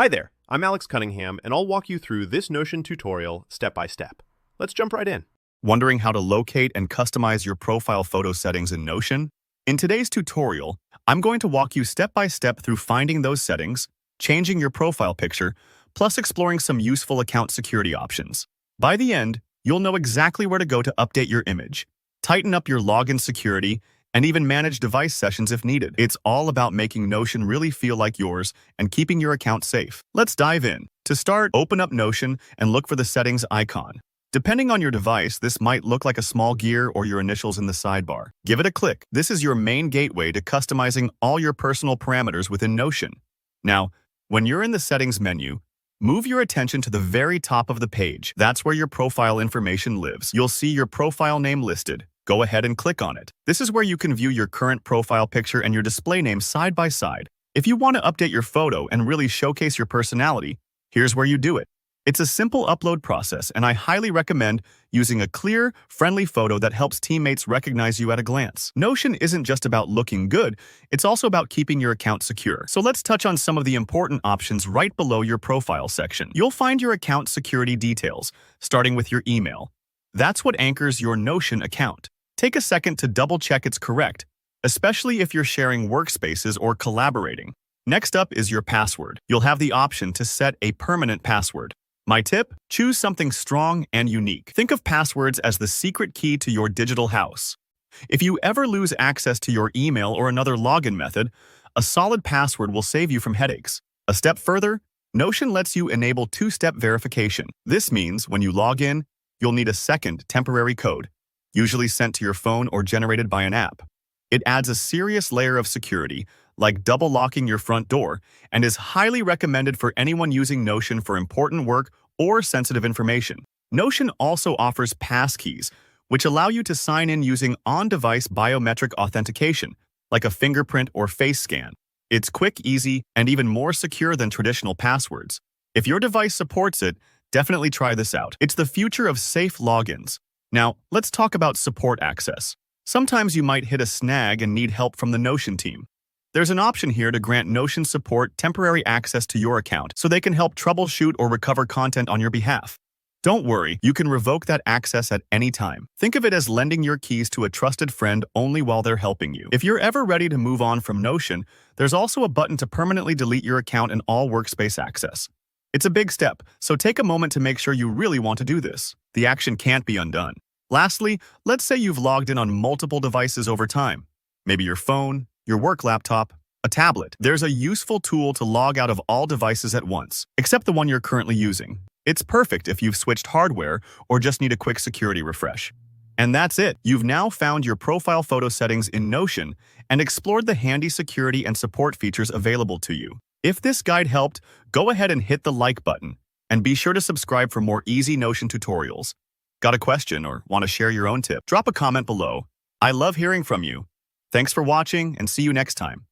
Hi there, I'm Alex Cunningham, and I'll walk you through this Notion tutorial step by step. Let's jump right in. Wondering how to locate and customize your profile photo settings in Notion? In today's tutorial, I'm going to walk you step by step through finding those settings, changing your profile picture, plus exploring some useful account security options. By the end, you'll know exactly where to go to update your image, tighten up your login security, and even manage device sessions if needed. It's all about making Notion really feel like yours and keeping your account safe. Let's dive in. To start, open up Notion and look for the settings icon. Depending on your device, this might look like a small gear or your initials in the sidebar. Give it a click. This is your main gateway to customizing all your personal parameters within Notion. Now, when you're in the settings menu, move your attention to the very top of the page. That's where your profile information lives. You'll see your profile name listed. Go ahead and click on it. This is where you can view your current profile picture and your display name side by side. If you want to update your photo and really showcase your personality, here's where you do it. It's a simple upload process, and I highly recommend using a clear, friendly photo that helps teammates recognize you at a glance. Notion isn't just about looking good, it's also about keeping your account secure. So let's touch on some of the important options right below your profile section. You'll find your account security details, starting with your email. That's what anchors your Notion account. Take a second to double-check it's correct, especially if you're sharing workspaces or collaborating. Next up is your password. You'll have the option to set a permanent password. My tip? Choose something strong and unique. Think of passwords as the secret key to your digital house. If you ever lose access to your email or another login method, a solid password will save you from headaches. A step further, Notion lets you enable two-step verification. This means when you log in, you'll need a second temporary code, usually sent to your phone or generated by an app. It adds a serious layer of security, like double locking your front door, and is highly recommended for anyone using Notion for important work or sensitive information. Notion also offers passkeys, which allow you to sign in using on-device biometric authentication, like a fingerprint or face scan. It's quick, easy, and even more secure than traditional passwords. If your device supports it, definitely try this out. It's the future of safe logins. Now, let's talk about support access. Sometimes you might hit a snag and need help from the Notion team. There's an option here to grant Notion support temporary access to your account so they can help troubleshoot or recover content on your behalf. Don't worry, you can revoke that access at any time. Think of it as lending your keys to a trusted friend only while they're helping you. If you're ever ready to move on from Notion, there's also a button to permanently delete your account and all workspace access. It's a big step, so take a moment to make sure you really want to do this. The action can't be undone. Lastly, let's say you've logged in on multiple devices over time. Maybe your phone, your work laptop, a tablet. There's a useful tool to log out of all devices at once, except the one you're currently using. It's perfect if you've switched hardware or just need a quick security refresh. And that's it. You've now found your profile photo settings in Notion and explored the handy security and support features available to you. If this guide helped, go ahead and hit the like button, and be sure to subscribe for more easy Notion tutorials. Got a question or want to share your own tip? Drop a comment below. I love hearing from you. Thanks for watching, and see you next time.